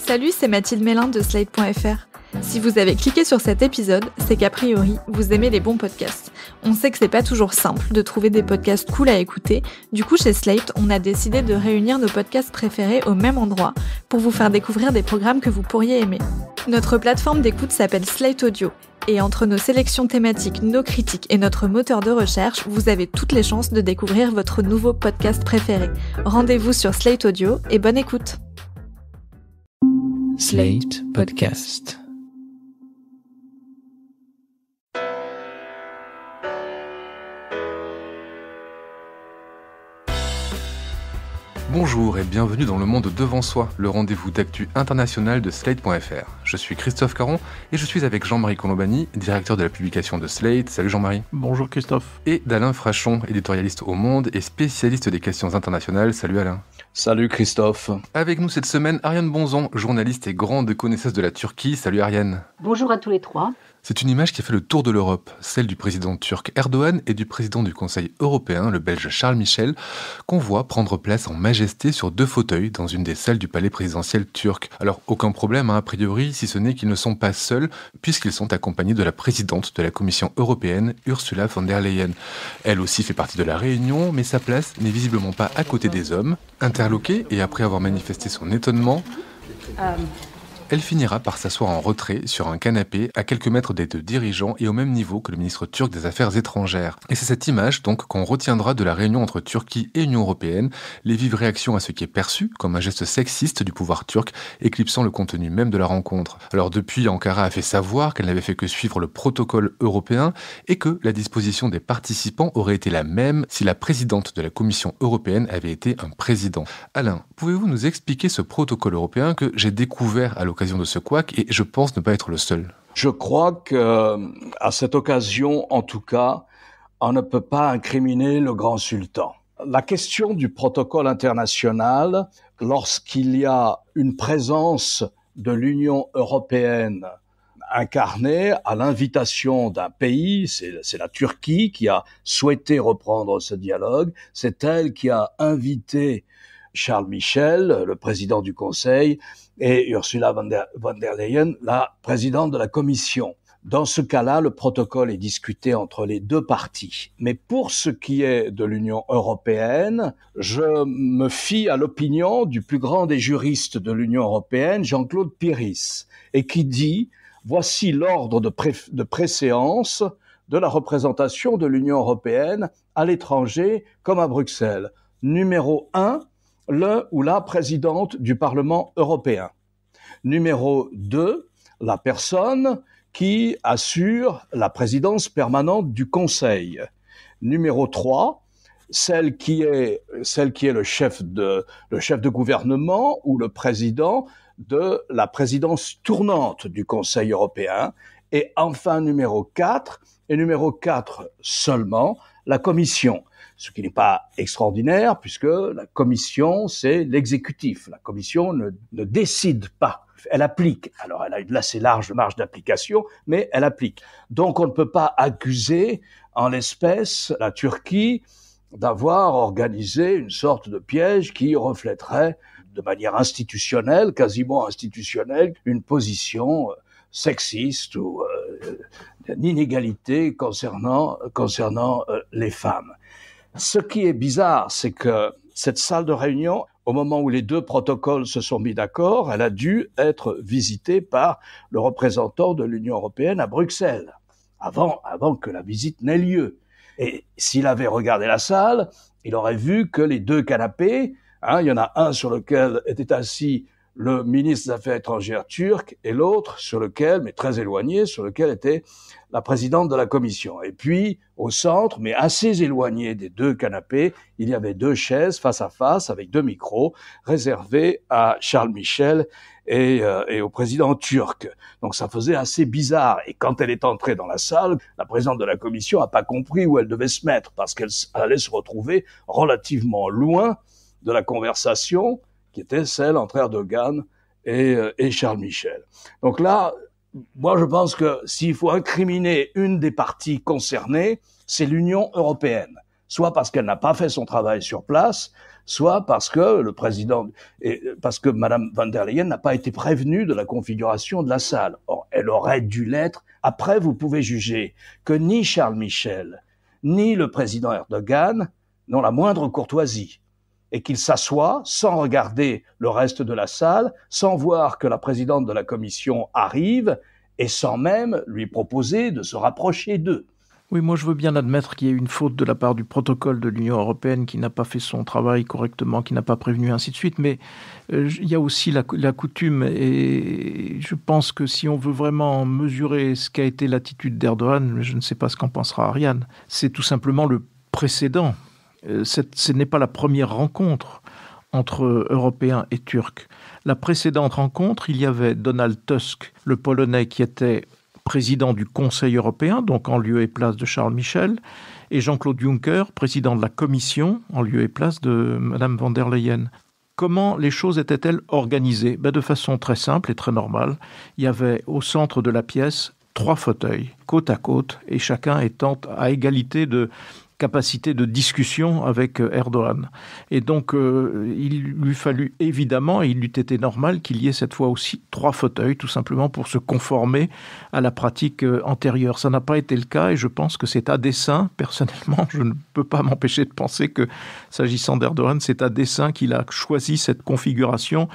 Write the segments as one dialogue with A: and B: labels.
A: Salut, c'est Mathilde Mélin de Slate.fr. Si vous avez cliqué sur cet épisode, c'est qu'a priori, vous aimez les bons podcasts. On sait que c'est pas toujours simple de trouver des podcasts cool à écouter. Du coup, chez Slate, on a décidé de réunir nos podcasts préférés au même endroit pour vous faire découvrir des programmes que vous pourriez aimer. Notre plateforme d'écoute s'appelle Slate Audio. Et entre nos sélections thématiques, nos critiques et notre moteur de recherche, vous avez toutes les chances de découvrir votre nouveau podcast préféré. Rendez-vous sur Slate Audio et bonne écoute.
B: Slate Podcast.
C: Bonjour et bienvenue dans Le Monde Devant Soi, le rendez-vous d'actu international de Slate.fr. Je suis Christophe Caron et je suis avec Jean-Marie Colombani, directeur de la publication de Slate. Salut Jean-Marie.
D: Bonjour Christophe.
C: Et d'Alain Frachon, éditorialiste au Monde et spécialiste des questions internationales. Salut Alain.
E: Salut Christophe.
C: Avec nous cette semaine, Ariane Bonzon, journaliste et grande connaisseuse de la Turquie. Salut Ariane.
F: Bonjour à tous les trois.
C: C'est une image qui a fait le tour de l'Europe, celle du président turc Erdogan et du président du Conseil européen, le belge Charles Michel, qu'on voit prendre place en majesté sur 2 fauteuils dans une des salles du palais présidentiel turc. Alors aucun problème a priori, si ce n'est qu'ils ne sont pas seuls, puisqu'ils sont accompagnés de la présidente de la Commission européenne, Ursula von der Leyen. Elle aussi fait partie de la réunion, mais sa place n'est visiblement pas à côté des hommes. Interloquée et après avoir manifesté son étonnement, elle finira par s'asseoir en retrait sur un canapé à quelques mètres des 2 dirigeants et au même niveau que le ministre turc des Affaires étrangères. Et c'est cette image donc qu'on retiendra de la réunion entre Turquie et Union européenne, les vives réactions à ce qui est perçu comme un geste sexiste du pouvoir turc, éclipsant le contenu même de la rencontre. Alors depuis, Ankara a fait savoir qu'elle n'avait fait que suivre le protocole européen et que la disposition des participants aurait été la même si la présidente de la Commission européenne avait été un président. Alain, pouvez-vous nous expliquer ce protocole européen que j'ai découvert à l'occasion de ce couac et je pense ne pas être le seul?
E: Je crois que, à cette occasion, en tout cas, on ne peut pas incriminer le grand sultan. La question du protocole international, lorsqu'il y a une présence de l'Union européenne incarnée à l'invitation d'un pays, c'est la Turquie qui a souhaité reprendre ce dialogue, c'est elle qui a invité Charles Michel, le président du Conseil, et Ursula von der Leyen, la présidente de la Commission. Dans ce cas-là, le protocole est discuté entre les 2 parties. Mais pour ce qui est de l'Union européenne, je me fie à l'opinion du plus grand des juristes de l'Union européenne, Jean-Claude Piris, et qui dit « Voici l'ordre de préséance de la représentation de l'Union européenne à l'étranger comme à Bruxelles. Numéro 1, le ou la présidente du Parlement européen. Numéro 2, la personne qui assure la présidence permanente du Conseil. Numéro 3, celle qui est le chef de gouvernement ou le président de la présidence tournante du Conseil européen. Et enfin, numéro 4 seulement, la Commission. Ce qui n'est pas extraordinaire, puisque la Commission, c'est l'exécutif. La Commission ne décide pas, elle applique. Alors, elle a une assez large marge d'application, mais elle applique. Donc, on ne peut pas accuser, en l'espèce, la Turquie d'avoir organisé une sorte de piège qui reflèterait de manière institutionnelle, quasiment institutionnelle, une position sexiste ou d'inégalité concernant les femmes. Ce qui est bizarre, c'est que cette salle de réunion, au moment où les 2 protocoles se sont mis d'accord, elle a dû être visitée par le représentant de l'Union européenne à Bruxelles, avant que la visite n'ait lieu. Et s'il avait regardé la salle, il aurait vu que les 2 canapés, il y en a un sur lequel était assis le ministre des Affaires étrangères turc et l'autre sur lequel, mais très éloigné, sur lequel était la présidente de la Commission. Et puis, au centre, mais assez éloigné des 2 canapés, il y avait 2 chaises face à face avec 2 micros réservés à Charles Michel et au président turc. Donc ça faisait assez bizarre. Et quand elle est entrée dans la salle, la présidente de la Commission n'a pas compris où elle devait se mettre parce qu'elle allait se retrouver relativement loin de la conversation qui était celle entre Erdogan et Charles Michel. Donc là, moi je pense que s'il faut incriminer une des parties concernées, c'est l'Union européenne. soit parce qu'elle n'a pas fait son travail sur place, soit parce que parce que Madame von der Leyen n'a pas été prévenue de la configuration de la salle. Or, elle aurait dû l'être. Après, vous pouvez juger que ni Charles Michel, ni le président Erdogan n'ont la moindre courtoisie, et qu'ils s'assoient sans regarder le reste de la salle, sans voir que la présidente de la commission arrive, et sans même lui proposer de se rapprocher d'eux.
D: Oui, moi je veux bien admettre qu'il y a une faute de la part du protocole de l'Union européenne qui n'a pas fait son travail correctement, qui n'a pas prévenu, ainsi de suite, mais il y a aussi la coutume, et je pense que si on veut vraiment mesurer ce qu'a été l'attitude d'Erdogan, je ne sais pas ce qu'en pensera Ariane, c'est tout simplement le précédent. Ce n'est pas la première rencontre entre Européens et Turcs. La précédente rencontre, il y avait Donald Tusk, le Polonais qui était président du Conseil européen, donc en lieu et place de Charles Michel, et Jean-Claude Juncker, président de la Commission, en lieu et place de Madame von der Leyen. Comment les choses étaient-elles organisées ? De façon très simple et très normale. Il y avait au centre de la pièce 3 fauteuils, côte à côte, et chacun étant à égalité de capacité de discussion avec Erdogan. Et donc, il lui fallut évidemment, et il eût été normal qu'il y ait cette fois aussi 3 fauteuils, tout simplement pour se conformer à la pratique antérieure. Ça n'a pas été le cas, et je pense que c'est à dessein. Personnellement, je ne peux pas m'empêcher de penser que, s'agissant d'Erdogan, c'est à dessein qu'il a choisi cette configuration,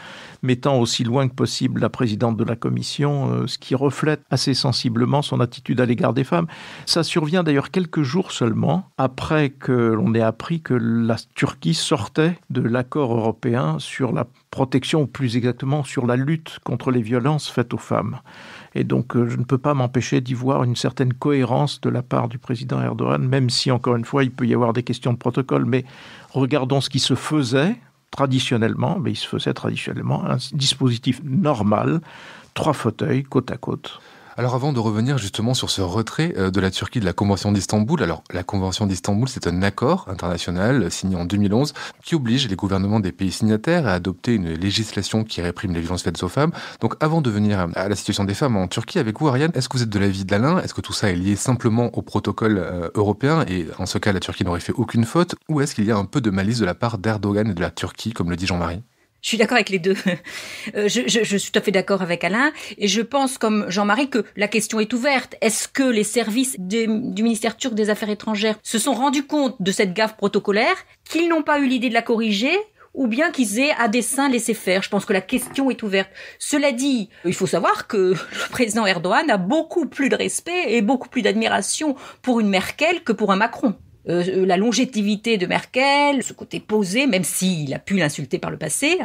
D: mettant aussi loin que possible la présidente de la Commission, ce qui reflète assez sensiblement son attitude à l'égard des femmes. Ça survient d'ailleurs quelques jours seulement après que l'on ait appris que la Turquie sortait de l'accord européen sur la protection, ou plus exactement sur la lutte contre les violences faites aux femmes. Et donc, je ne peux pas m'empêcher d'y voir une certaine cohérence de la part du président Erdogan, même si, encore une fois, il peut y avoir des questions de protocole. Mais regardons ce qui se faisait traditionnellement. Il se faisait traditionnellement un dispositif normal, 3 fauteuils côte à côte.
C: Alors avant de revenir justement sur ce retrait de la Turquie de la Convention d'Istanbul, alors la Convention d'Istanbul, c'est un accord international signé en 2011 qui oblige les gouvernements des pays signataires à adopter une législation qui réprime les violences faites aux femmes. Donc avant de venir à la situation des femmes en Turquie, avec vous Ariane, est-ce que vous êtes de l'avis d'Alain ? Est-ce que tout ça est lié simplement au protocole européen et en ce cas la Turquie n'aurait fait aucune faute, ou est-ce qu'il y a un peu de malice de la part d'Erdogan et de la Turquie, comme le dit Jean-Marie ?
F: Je suis d'accord avec les deux. Je suis tout à fait d'accord avec Alain, et je pense comme Jean-Marie que la question est ouverte. Est-ce que les services du ministère turc des Affaires étrangères se sont rendus compte de cette gaffe protocolaire, qu'ils n'ont pas eu l'idée de la corriger, ou bien qu'ils aient à dessein laissé faire? Je pense que la question est ouverte. Cela dit, il faut savoir que le président Erdogan a beaucoup plus de respect et beaucoup plus d'admiration pour une Merkel que pour un Macron. La longévité de Merkel, ce côté posé, même s'il a pu l'insulter par le passé.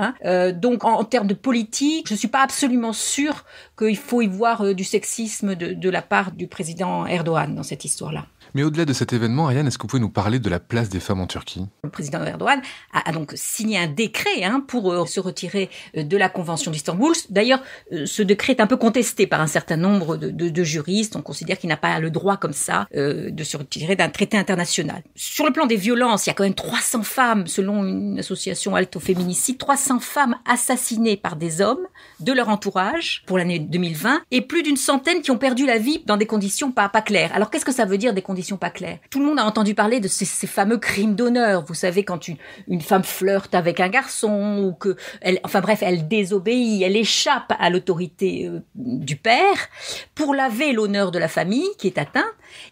F: Donc, en termes de politique, je suis pas absolument sûre qu'il faut y voir du sexisme de la part du président Erdogan dans cette histoire-là.
C: Mais au-delà de cet événement, Ariane, est-ce que vous pouvez nous parler de la place des femmes en Turquie ?
F: Le président Erdogan a donc signé un décret pour se retirer de la Convention d'Istanbul. D'ailleurs, ce décret est un peu contesté par un certain nombre de juristes. On considère qu'il n'a pas le droit comme ça de se retirer d'un traité international. Sur le plan des violences, il y a quand même 300 femmes, selon une association Alto Féminicide, 300 femmes assassinées par des hommes de leur entourage pour l'année 2020, et plus d'une centaine qui ont perdu la vie dans des conditions pas claires. Alors qu'est-ce que ça veut dire des conditions pas claires ? Tout le monde a entendu parler de ces fameux crimes d'honneur. Vous savez, quand une femme flirte avec un garçon, ou que elle désobéit, elle échappe à l'autorité du père, pour laver l'honneur de la famille qui est atteinte,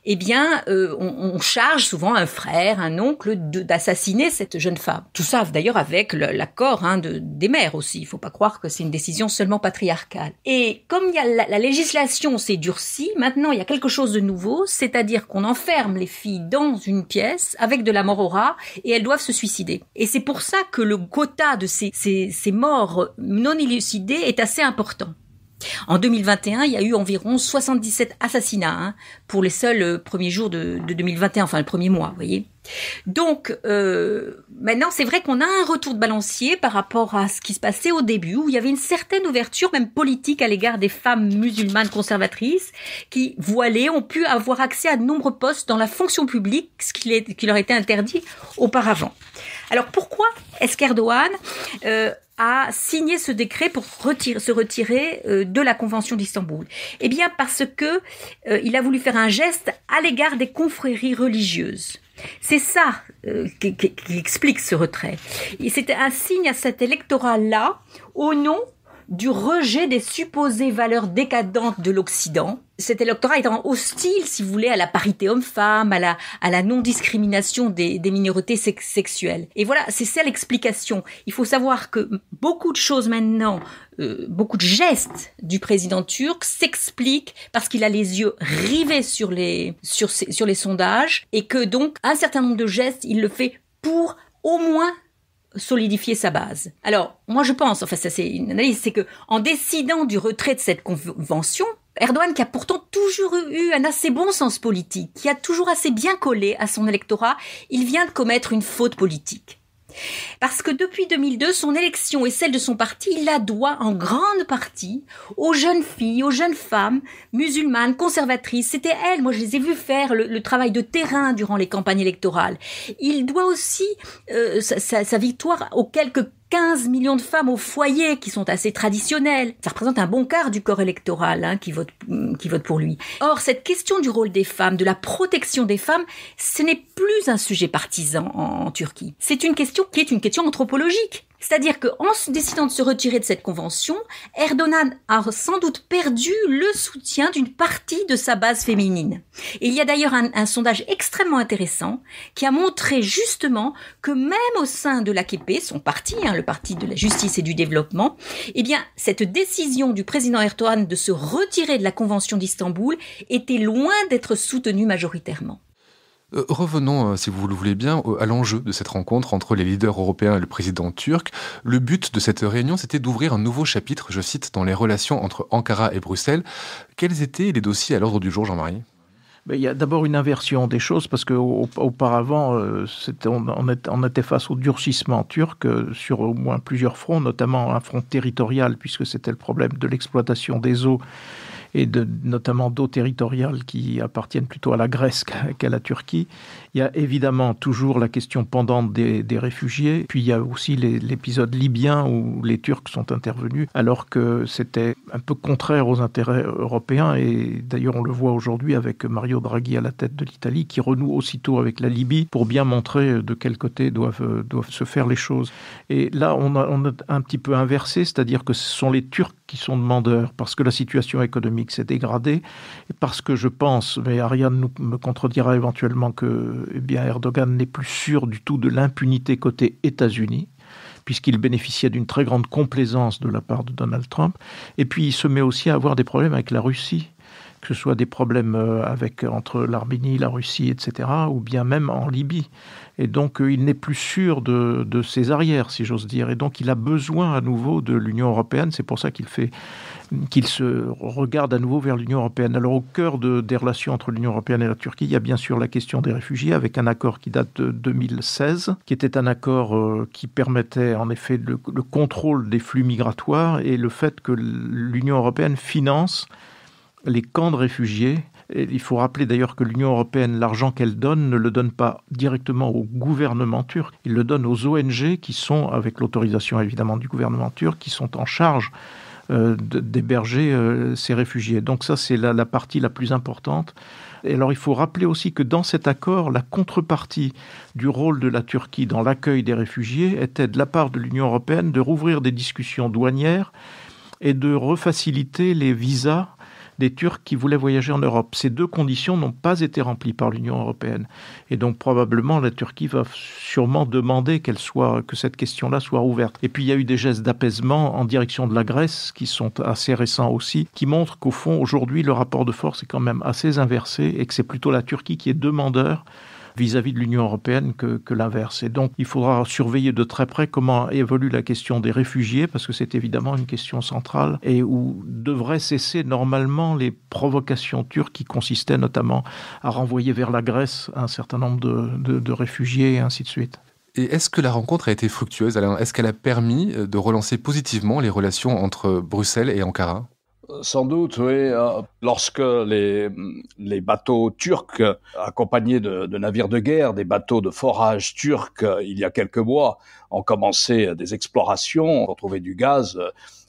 F: on charge souvent un frère, un oncle d'assassiner cette jeune femme. Tout ça d'ailleurs avec l'accord des mères aussi. Il faut pas croire que c'est une décision seulement patriarcale. Et comme il y a la législation s'est durcie, maintenant il y a quelque chose de nouveau, c'est-à-dire qu'on enferme les filles dans une pièce avec de la mort au rat, et elles doivent se suicider. Et c'est pour ça que le quota de ces morts non élucidées est assez important. En 2021, il y a eu environ 77 assassinats pour les seuls premiers jours de 2021, enfin le premier mois, vous voyez. Donc, maintenant, c'est vrai qu'on a un retour de balancier par rapport à ce qui se passait au début, où il y avait une certaine ouverture, même politique, à l'égard des femmes musulmanes conservatrices, qui, voilées, ont pu avoir accès à de nombreux postes dans la fonction publique, ce qui leur était interdit auparavant. Alors, pourquoi est-ce qu'Erdogan a signé ce décret pour se retirer de la Convention d'Istanbul? Eh bien, parce que il a voulu faire un geste à l'égard des confréries religieuses. C'est ça qui explique ce retrait. Et c'était un signe à cet électorat-là au nom du rejet des supposées valeurs décadentes de l'Occident. Cet électorat étant hostile, si vous voulez, à la parité homme-femme, à la non-discrimination des minorités sexuelles. Et voilà, c'est ça l'explication. Il faut savoir que beaucoup de choses maintenant, beaucoup de gestes du président turc s'expliquent parce qu'il a les yeux rivés sur les sondages et que donc un certain nombre de gestes, il le fait pour au moins solidifier sa base. Alors, moi je pense, enfin ça c'est une analyse, c'est que en décidant du retrait de cette convention, Erdogan, qui a pourtant toujours eu un assez bon sens politique, qui a toujours assez bien collé à son électorat, il vient de commettre une faute politique. Parce que depuis 2002, son élection et celle de son parti, il la doit en grande partie aux jeunes filles, aux jeunes femmes musulmanes, conservatrices. C'était elles, moi je les ai vues faire le travail de terrain durant les campagnes électorales. Il doit aussi sa victoire aux quelques 15 millions de femmes au foyer qui sont assez traditionnelles. Ça représente un bon quart du corps électoral qui vote pour lui. Or, cette question du rôle des femmes, de la protection des femmes, ce n'est plus un sujet partisan en Turquie. C'est une question qui est une question anthropologique. C'est-à-dire qu'en décidant de se retirer de cette convention, Erdogan a sans doute perdu le soutien d'une partie de sa base féminine. Et il y a d'ailleurs un sondage extrêmement intéressant qui a montré justement que même au sein de l'AKP, son parti, le parti de la justice et du développement, eh bien, cette décision du président Erdogan de se retirer de la convention d'Istanbul était loin d'être soutenue majoritairement.
C: Revenons, si vous le voulez bien, à l'enjeu de cette rencontre entre les leaders européens et le président turc. Le but de cette réunion, c'était d'ouvrir un nouveau chapitre, je cite, dans les relations entre Ankara et Bruxelles. Quels étaient les dossiers à l'ordre du jour, Jean-Marie ?
D: Il y a d'abord une inversion des choses parce qu'auparavant, on était face au durcissement turc sur au moins plusieurs fronts, notamment un front territorial, puisque c'était le problème de l'exploitation des eaux et notamment d'eau territoriale qui appartiennent plutôt à la Grèce qu'à la Turquie. Il y a évidemment toujours la question pendante des réfugiés. Puis il y a aussi l'épisode libyen où les Turcs sont intervenus alors que c'était un peu contraire aux intérêts européens. Et d'ailleurs, on le voit aujourd'hui avec Mario Draghi à la tête de l'Italie qui renoue aussitôt avec la Libye pour bien montrer de quel côté doivent se faire les choses. Et là, on a un petit peu inversé, c'est-à-dire que ce sont les Turcs qui sont demandeurs parce que la situation économique s'est dégradée et parce que je pense, mais Ariane me contredira éventuellement que Erdogan n'est plus sûr du tout de l'impunité côté États-Unis puisqu'il bénéficiait d'une très grande complaisance de la part de Donald Trump. Et puis il se met aussi à avoir des problèmes avec la Russie, que ce soit des problèmes entre l'Arménie, la Russie, etc., ou bien même en Libye. Et donc, il n'est plus sûr de ses arrières, si j'ose dire. Et donc, il a besoin à nouveau de l'Union européenne. C'est pour ça qu'il se regarde à nouveau vers l'Union européenne. Alors, au cœur des relations entre l'Union européenne et la Turquie, il y a bien sûr la question des réfugiés, avec un accord qui date de 2016, qui était un accord qui permettait en effet le contrôle des flux migratoires et le fait que l'Union européenne finance les camps de réfugiés. Et il faut rappeler d'ailleurs que l'Union européenne, l'argent qu'elle donne, ne le donne pas directement au gouvernement turc. Il le donne aux ONG qui sont, avec l'autorisation évidemment du gouvernement turc, qui sont en charge d'héberger ces réfugiés. Donc ça, c'est la partie la plus importante. Et alors, il faut rappeler aussi que dans cet accord, la contrepartie du rôle de la Turquie dans l'accueil des réfugiés était de la part de l'Union européenne de rouvrir des discussions douanières et de refaciliter les visas des Turcs qui voulaient voyager en Europe. Ces deux conditions n'ont pas été remplies par l'Union européenne. Et donc, probablement, la Turquie va sûrement demander que cette question-là soit ouverte. Et puis, il y a eu des gestes d'apaisement en direction de la Grèce, qui sont assez récents aussi, qui montrent qu'au fond, aujourd'hui, le rapport de force est quand même assez inversé et que c'est plutôt la Turquie qui est demandeur vis-à-vis de l'Union européenne que l'inverse. Et donc, il faudra surveiller de très près comment évolue la question des réfugiés, parce que c'est évidemment une question centrale, et où devraient cesser normalement les provocations turques qui consistaient notamment à renvoyer vers la Grèce un certain nombre de réfugiés, et ainsi de suite.
C: Et est-ce que la rencontre a été fructueuse, Alain ? Est-ce qu'elle a permis de relancer positivement les relations entre Bruxelles et Ankara ?
E: Sans doute, oui. Lorsque les bateaux turcs, accompagnés de navires de guerre, des bateaux de forage turcs, il y a quelques mois, ont commencé des explorations pour trouver du gaz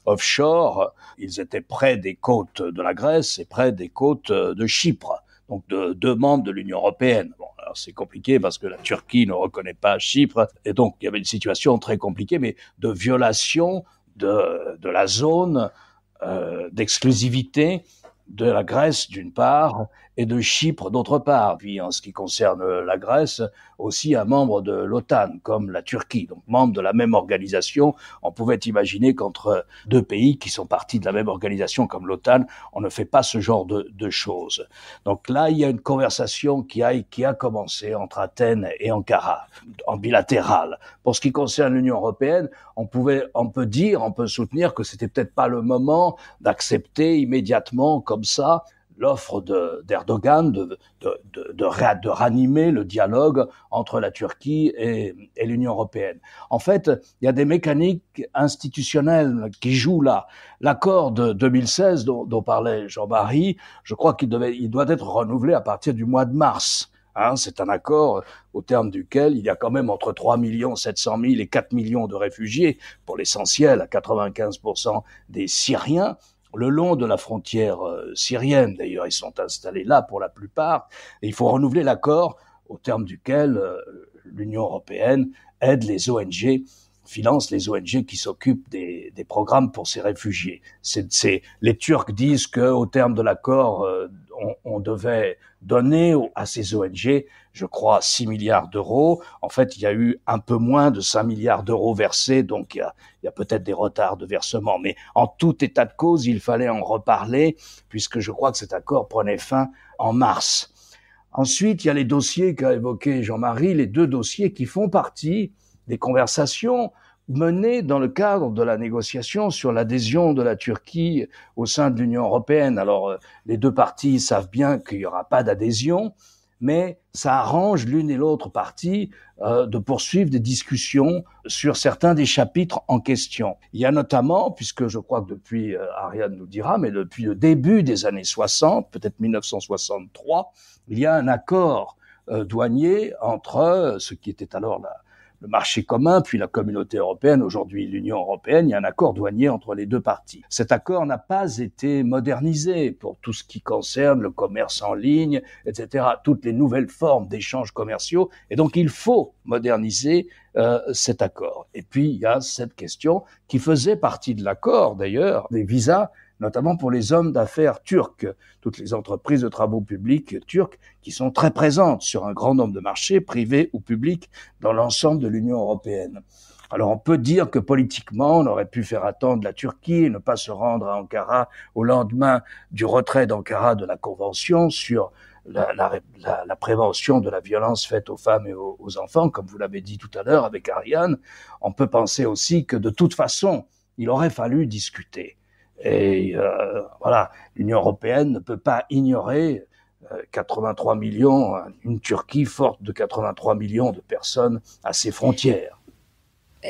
E: offshore, ils étaient près des côtes de la Grèce et près des côtes de Chypre, donc de deux membres de l'Union européenne. Bon, alors Alors c'est compliqué parce que la Turquie ne reconnaît pas Chypre, et donc il y avait une situation très compliquée, mais de violation de la zone d'exclusivité de la Grèce d'une part et de Chypre d'autre part. Puis en ce qui concerne la Grèce, aussi un membre de l'OTAN comme la Turquie, donc membre de la même organisation. On pouvait imaginer qu'entre deux pays qui sont partis de la même organisation comme l'OTAN, on ne fait pas ce genre de choses. Donc là, il y a une conversation qui a commencé entre Athènes et Ankara, en bilatéral. Pour ce qui concerne l'Union européenne, on peut soutenir que c'était peut-être pas le moment d'accepter immédiatement comme ça l'offre d'Erdogan de ranimer le dialogue entre la Turquie et l'Union européenne. En fait, il y a des mécaniques institutionnelles qui jouent là. L'accord de 2016 dont parlait Jean-Marie, je crois qu'il doit être renouvelé à partir du mois de mars. C'est un accord au terme duquel il y a quand même entre 3 700 000 et 4 millions de réfugiés, pour l'essentiel, à 95% des Syriens, le long de la frontière syrienne. D'ailleurs, ils sont installés là pour la plupart. Et il faut renouveler l'accord au terme duquel l'Union européenne aide les ONG, finance les ONG qui s'occupent des programmes pour ces réfugiés. Les Turcs disent qu'au terme de l'accord, on devait donner à ces ONG, je crois, 6 milliards d'euros. En fait, il y a eu un peu moins de 5 milliards d'euros versés, donc il y a peut-être des retards de versement. Mais en tout état de cause, il fallait en reparler, puisque je crois que cet accord prenait fin en mars. Ensuite, il y a les dossiers qu'a évoqué Jean-Marie, les 2 dossiers qui font partie des conversations menées dans le cadre de la négociation sur l'adhésion de la Turquie au sein de l'Union européenne. Alors, les 2 parties savent bien qu'il n'y aura pas d'adhésion, mais ça arrange l'une et l'autre partie de poursuivre des discussions sur certains des chapitres en question. Il y a notamment, puisque je crois que depuis, Ariane nous dira, mais depuis le début des années 60, peut-être 1963, il y a un accord douanier entre ce qui était alors le marché commun, puis la communauté européenne, aujourd'hui l'Union européenne. Il y a un accord douanier entre les 2 parties. Cet accord n'a pas été modernisé pour tout ce qui concerne le commerce en ligne, etc., toutes les nouvelles formes d'échanges commerciaux, et donc il faut moderniser cet accord. Et puis il y a cette question qui faisait partie de l'accord d'ailleurs, des visas, notamment pour les hommes d'affaires turcs, toutes les entreprises de travaux publics turques qui sont très présentes sur un grand nombre de marchés, privés ou publics, dans l'ensemble de l'Union européenne. Alors on peut dire que politiquement, on aurait pu faire attendre la Turquie et ne pas se rendre à Ankara au lendemain du retrait d'Ankara de la Convention sur la prévention de la violence faite aux femmes et aux enfants, comme vous l'avez dit tout à l'heure avec Ariane. On peut penser aussi que de toute façon, il aurait fallu discuter. Et voilà, l'Union européenne ne peut pas ignorer 83 millions, une Turquie forte de 83 millions de personnes à ses frontières.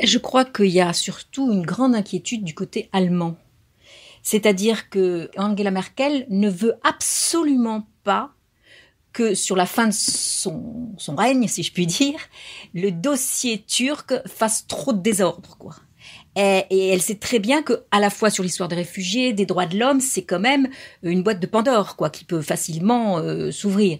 F: Je crois qu'il y a surtout une grande inquiétude du côté allemand. C'est-à-dire que Angela Merkel ne veut absolument pas que sur la fin de son règne, si je puis dire, le dossier turc fasse trop de désordre, quoi. Et elle sait très bien que, à la fois sur l'histoire des réfugiés, des droits de l'homme, c'est quand même une boîte de Pandore, quoi, qui peut facilement s'ouvrir.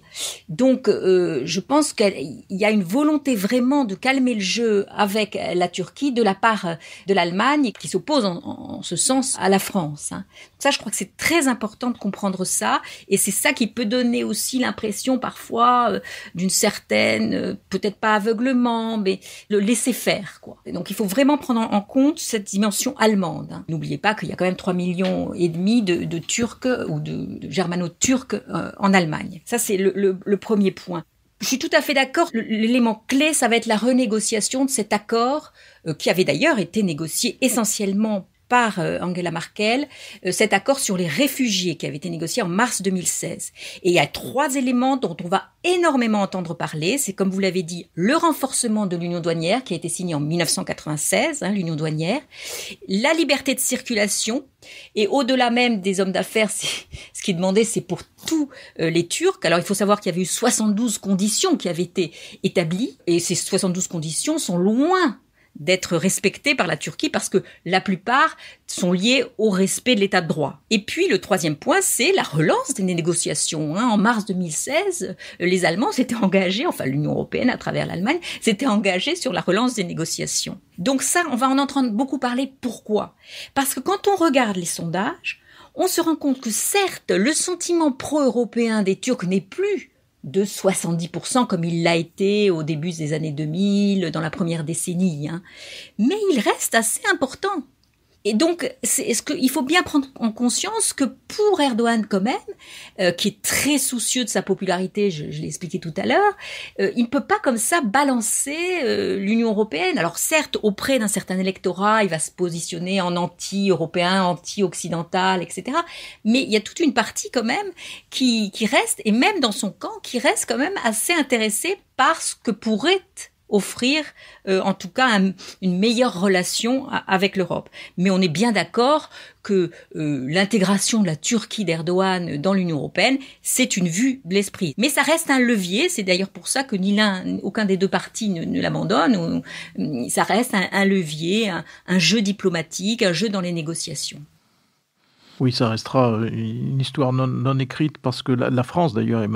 F: Donc, je pense qu'il y a une volonté vraiment de calmer le jeu avec la Turquie de la part de l'Allemagne, qui s'oppose en ce sens à la France. Donc ça, je crois que c'est très important de comprendre ça, et c'est ça qui peut donner aussi l'impression parfois d'une certaine, peut-être pas aveuglement, mais le laisser faire, quoi. Et donc, il faut vraiment prendre en compte cette dimension allemande. N'oubliez pas qu'il y a quand même 3,5 millions de Turcs ou de germano-turcs en Allemagne. Ça, c'est le premier point. Je suis tout à fait d'accord. L'élément clé, ça va être la renégociation de cet accord qui avait d'ailleurs été négocié essentiellement par Angela Merkel, cet accord sur les réfugiés qui avait été négocié en mars 2016. Et il y a 3 éléments dont on va énormément entendre parler. C'est, comme vous l'avez dit, le renforcement de l'union douanière qui a été signé en 1996, l'union douanière, la liberté de circulation, et au-delà même des hommes d'affaires, ce qui est demandé, c'est pour tous les Turcs. Alors, il faut savoir qu'il y avait eu 72 conditions qui avaient été établies, et ces 72 conditions sont loin d'être respectés par la Turquie parce que la plupart sont liés au respect de l'état de droit. Et puis le troisième point, c'est la relance des négociations. En mars 2016, les Allemands s'étaient engagés, enfin l'Union européenne à travers l'Allemagne, s'était engagée sur la relance des négociations. Donc ça, on va en entendre beaucoup parler. Pourquoi ? Parce que quand on regarde les sondages, on se rend compte que certes, le sentiment pro-européen des Turcs n'est plus de 70% comme il l'a été au début des années 2000, dans la première décennie, mais il reste assez important. Et donc, il faut bien prendre en conscience que pour Erdogan quand même, qui est très soucieux de sa popularité, je l'ai expliqué tout à l'heure, il ne peut pas comme ça balancer l'Union européenne. Alors certes, auprès d'un certain électorat, il va se positionner en anti-européen, anti-occidental, etc. Mais il y a toute une partie quand même qui reste, et même dans son camp, qui reste quand même assez intéressée par ce que pourrait offrir en tout cas une meilleure relation avec l'Europe. Mais on est bien d'accord que l'intégration de la Turquie d'Erdogan dans l'Union européenne, c'est une vue de l'esprit. Mais ça reste un levier, c'est d'ailleurs pour ça que aucun des deux partis ne l'abandonne. Ça reste un levier, un jeu diplomatique, un jeu dans les négociations.
D: Oui, ça restera une histoire non écrite parce que la France, d'ailleurs, est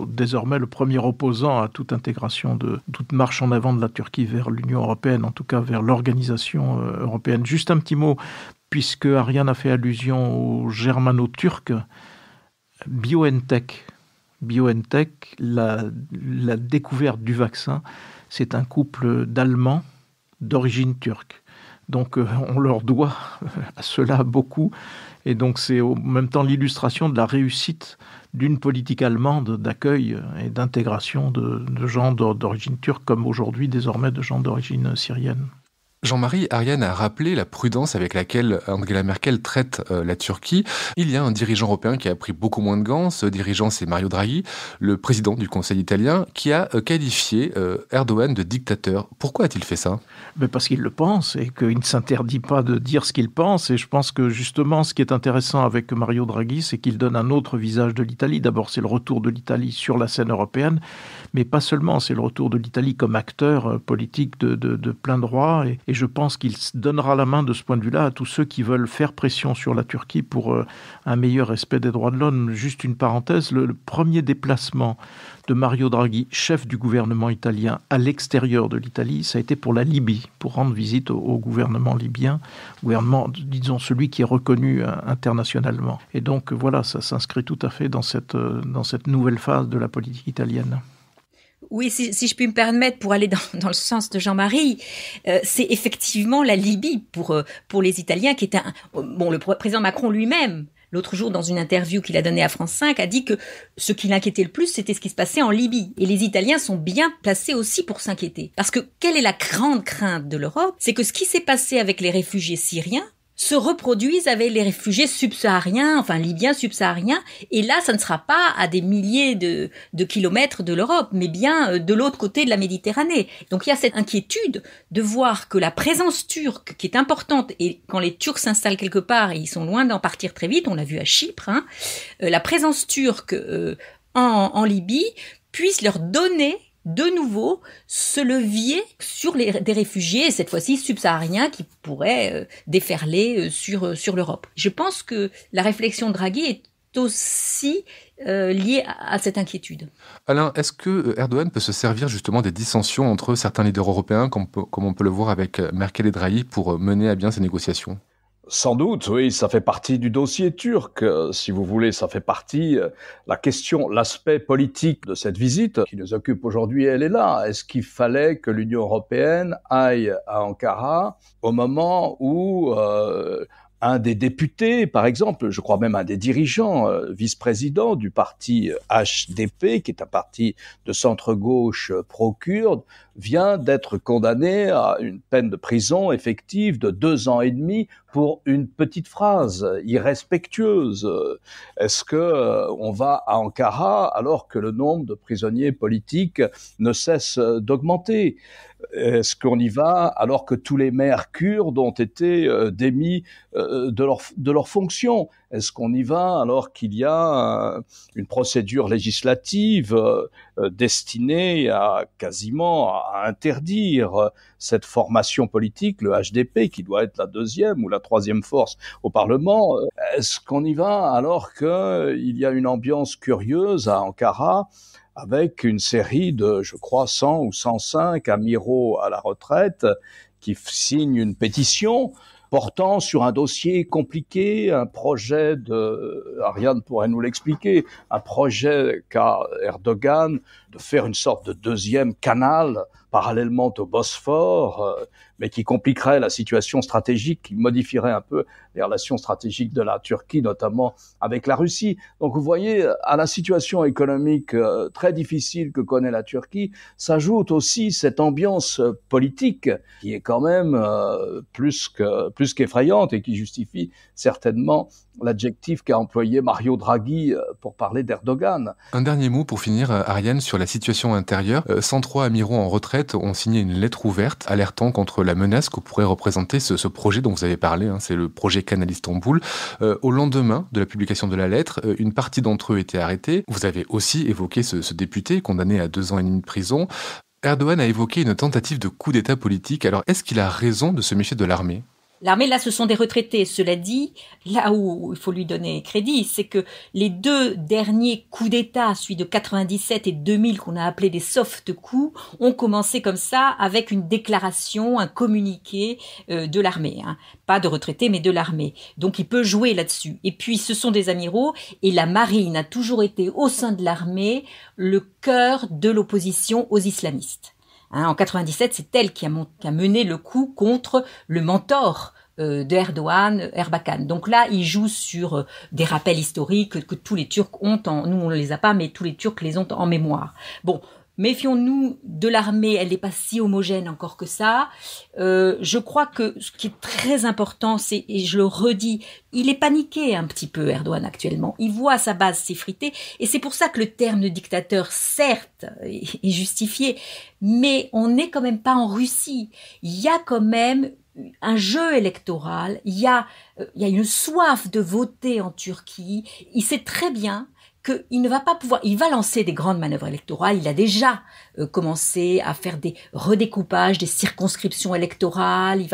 D: désormais le premier opposant à toute intégration, toute marche en avant de la Turquie vers l'Union européenne, en tout cas vers l'organisation européenne. Juste un petit mot, puisque Ariane a fait allusion aux germano-turcs, BioNTech, la découverte du vaccin, c'est un couple d'Allemands d'origine turque. Donc on leur doit à cela beaucoup. Et donc c'est en même temps l'illustration de la réussite d'une politique allemande d'accueil et d'intégration de gens d'origine turque, comme aujourd'hui désormais de gens d'origine syrienne.
C: Jean-Marie, Ariane a rappelé la prudence avec laquelle Angela Merkel traite la Turquie. Il y a un dirigeant européen qui a pris beaucoup moins de gants. Ce dirigeant, c'est Mario Draghi, le président du Conseil italien, qui a qualifié Erdogan de dictateur. Pourquoi a-t-il fait ça ?
D: Mais parce qu'il le pense et qu'il ne s'interdit pas de dire ce qu'il pense. Et je pense que justement, ce qui est intéressant avec Mario Draghi, c'est qu'il donne un autre visage de l'Italie. D'abord, c'est le retour de l'Italie sur la scène européenne, mais pas seulement. C'est le retour de l'Italie comme acteur politique de plein droit. Et je pense qu'il donnera la main de ce point de vue-là à tous ceux qui veulent faire pression sur la Turquie pour un meilleur respect des droits de l'homme. Juste une parenthèse, le premier déplacement de Mario Draghi, chef du gouvernement italien, à l'extérieur de l'Italie, ça a été pour la Libye, pour rendre visite au gouvernement libyen, gouvernement, disons, celui qui est reconnu internationalement. Et donc voilà, ça s'inscrit tout à fait dans cette nouvelle phase de la politique italienne.
F: Oui, si je puis me permettre, pour aller dans le sens de Jean-Marie, c'est effectivement la Libye pour les Italiens qui est le président Macron lui-même, l'autre jour dans une interview qu'il a donnée à France 5, a dit que ce qui l'inquiétait le plus, c'était ce qui se passait en Libye. Et les Italiens sont bien placés aussi pour s'inquiéter. Parce que quelle est la grande crainte de l'Europe ? C'est que ce qui s'est passé avec les réfugiés syriens se reproduisent avec les réfugiés subsahariens, enfin libyens subsahariens, et là, ça ne sera pas à des milliers de kilomètres de l'Europe, mais bien de l'autre côté de la Méditerranée. Donc il y a cette inquiétude de voir que la présence turque, qui est importante, et quand les Turcs s'installent quelque part, ils sont loin d'en partir très vite, on l'a vu à Chypre, la présence turque en Libye puisse leur donner de nouveau ce levier sur des réfugiés, cette fois-ci subsahariens, qui pourraient déferler sur l'Europe. Je pense que la réflexion de Draghi est aussi liée à cette inquiétude.
C: Alain, est-ce que Erdogan peut se servir justement des dissensions entre certains leaders européens, comme on peut le voir avec Merkel et Draghi, pour mener à bien ces négociations ?
E: Sans doute, oui, ça fait partie du dossier turc, si vous voulez, ça fait partie, l'aspect politique de cette visite qui nous occupe aujourd'hui, elle est là. Est-ce qu'il fallait que l'Union européenne aille à Ankara au moment où un des députés, par exemple, je crois même un des dirigeants, vice-président du parti HDP, qui est un parti de centre-gauche pro-kurde, vient d'être condamné à une peine de prison effective de 2 ans et demi pour une petite phrase irrespectueuse. Est-ce que on va à Ankara alors que le nombre de prisonniers politiques ne cesse d'augmenter ? Est-ce qu'on y va alors que tous les maires kurdes ont été démis de leur fonction? Est-ce qu'on y va alors qu'il y a une procédure législative destinée à quasiment à interdire cette formation politique, le HDP, qui doit être la deuxième ou la troisième force au Parlement? Est-ce qu'on y va alors qu'il y a une ambiance curieuse à Ankara avec une série de, je crois, 100 ou 105 amiraux à la retraite qui signent une pétition portant sur un dossier compliqué, un projet Ariane pourrait nous l'expliquer, un projet qu'a Erdogan de faire une sorte de deuxième canal parallèlement au Bosphore, mais qui compliquerait la situation stratégique, qui modifierait un peu les relations stratégiques de la Turquie, notamment avec la Russie. Donc vous voyez, à la situation économique très difficile que connaît la Turquie, s'ajoute aussi cette ambiance politique qui est quand même plus qu'effrayante et qui justifie certainement l'adjectif qu'a employé Mario Draghi pour parler d'Erdogan.
C: Un dernier mot pour finir, Ariane, sur la situation intérieure. 103 amiraux en retraite ont signé une lettre ouverte alertant contre la menace que pourrait représenter ce projet dont vous avez parlé, c'est le projet Canal Istanbul. Au lendemain de la publication de la lettre, une partie d'entre eux était arrêtée. Vous avez aussi évoqué ce député condamné à 2 ans et demi de prison. Erdogan a évoqué une tentative de coup d'État politique. Alors, est-ce qu'il a raison de se méfier de l'armée ?
F: L'armée, là, ce sont des retraités. Cela dit, là où il faut lui donner crédit, c'est que les 2 derniers coups d'État, celui de 97 et 2000, qu'on a appelé des soft coups, ont commencé comme ça, avec une déclaration, un communiqué de l'armée. Pas de retraités, mais de l'armée. Donc, il peut jouer là-dessus. Et puis, ce sont des amiraux, et la marine a toujours été, au sein de l'armée, le cœur de l'opposition aux islamistes. En 97, c'est elle qui a mené le coup contre le mentor d'Erdogan, Erbakan. Donc là, il joue sur des rappels historiques que tous les Turcs ont nous on ne les a pas, mais tous les Turcs les ont en mémoire. Bon, méfions-nous de l'armée, elle n'est pas si homogène encore que ça. Je crois que ce qui est très important, c'est, et je le redis, il est paniqué un petit peu, Erdogan, actuellement. Il voit sa base s'effriter, et c'est pour ça que le terme de dictateur, certes, est justifié, mais on n'est quand même pas en Russie. Il y a quand même un jeu électoral, il y a une soif de voter en Turquie. Il sait très bien qu'il ne va pas pouvoir, il va lancer des grandes manœuvres électorales, il a déjà commencé à faire des redécoupages, des circonscriptions électorales,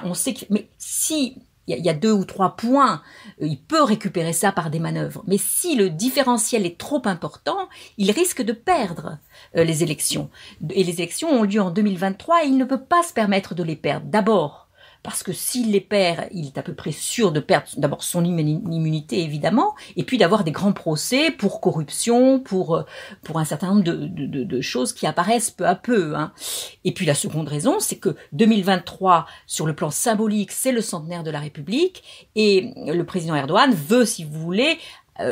F: on sait mais si il y a 2 ou 3 points, il peut récupérer ça par des manœuvres, mais si le différentiel est trop important, il risque de perdre les élections. Et les élections ont lieu en 2023 et il ne peut pas se permettre de les perdre. D'abord, parce que s'il les perd, il est à peu près sûr de perdre d'abord son immunité, évidemment, et puis d'avoir des grands procès pour corruption, pour un certain nombre de choses qui apparaissent peu à peu. Et puis la seconde raison, c'est que 2023, sur le plan symbolique, c'est le centenaire de la République, et le président Erdogan veut, si vous voulez,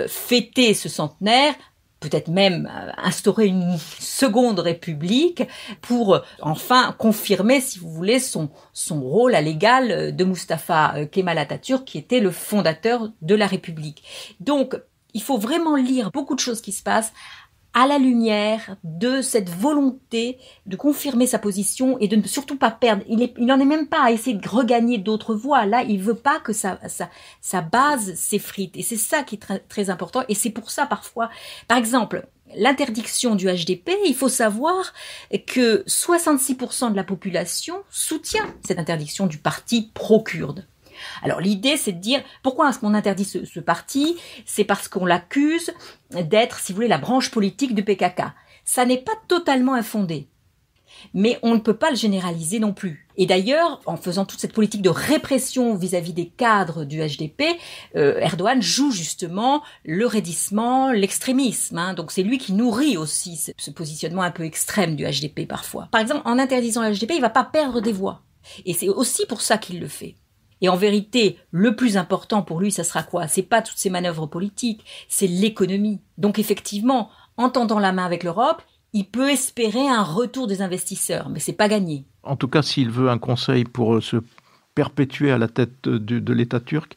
F: fêter ce centenaire, peut-être même instaurer une seconde république pour enfin confirmer, si vous voulez, son rôle à l'égal de Mustafa Kemal Atatürk, qui était le fondateur de la République. Donc, il faut vraiment lire beaucoup de choses qui se passent à la lumière de cette volonté de confirmer sa position et de ne surtout pas perdre. Il n'en est même pas à essayer de regagner d'autres voix. Là, il veut pas que sa base s'effrite. Et c'est ça qui est très, très important. Et c'est pour ça, parfois, par exemple, l'interdiction du HDP, il faut savoir que 66% de la population soutient cette interdiction du parti pro-kurde. Alors l'idée, c'est de dire, pourquoi est-ce qu'on interdit ce parti ? C'est parce qu'on l'accuse d'être, si vous voulez, la branche politique du PKK. Ça n'est pas totalement infondé, mais on ne peut pas le généraliser non plus. Et d'ailleurs, en faisant toute cette politique de répression vis-à-vis des cadres du HDP, Erdogan joue justement le raidissement, l'extrémisme. Donc c'est lui qui nourrit aussi ce positionnement un peu extrême du HDP parfois. Par exemple, en interdisant le HDP, il ne va pas perdre des voix. Et c'est aussi pour ça qu'il le fait. Et en vérité, le plus important pour lui, ça sera quoi ? C'est pas toutes ces manœuvres politiques, c'est l'économie. Donc effectivement, en tendant la main avec l'Europe, il peut espérer un retour des investisseurs, mais c'est pas gagné.
D: En tout cas, s'il veut un conseil pour se perpétuer à la tête de l'État turc,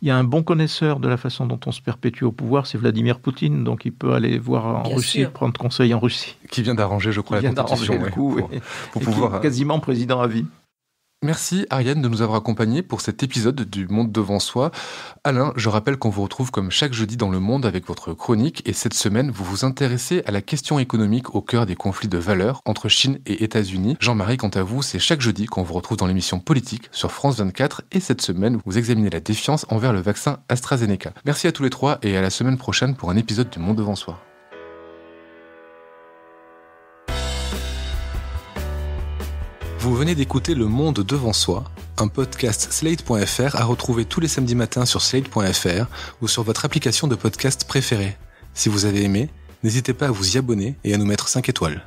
D: Il y a un bon connaisseur de la façon dont on se perpétue au pouvoir, c'est Vladimir Poutine, donc il peut aller voir en
F: Bien
D: Russie,
F: sûr.
D: prendre conseil en Russie.
C: Qui vient d'arranger, je crois, la Constitution.
D: Le coup,
C: pour
D: et
C: pouvoir...
D: qui est quasiment président à vie.
C: Merci Ariane de nous avoir accompagnés pour cet épisode du Monde devant soi. Alain, je rappelle qu'on vous retrouve comme chaque jeudi dans Le Monde avec votre chronique et cette semaine, vous vous intéressez à la question économique au cœur des conflits de valeurs entre Chine et États-Unis. Jean-Marie, quant à vous, c'est chaque jeudi qu'on vous retrouve dans l'émission Politique sur France 24 et cette semaine, vous examinez la défiance envers le vaccin AstraZeneca. Merci à tous les trois et à la semaine prochaine pour un épisode du Monde devant soi. Vous venez d'écouter Le Monde devant soi, un podcast Slate.fr à retrouver tous les samedis matins sur Slate.fr ou sur votre application de podcast préférée. Si vous avez aimé, n'hésitez pas à vous y abonner et à nous mettre 5 étoiles.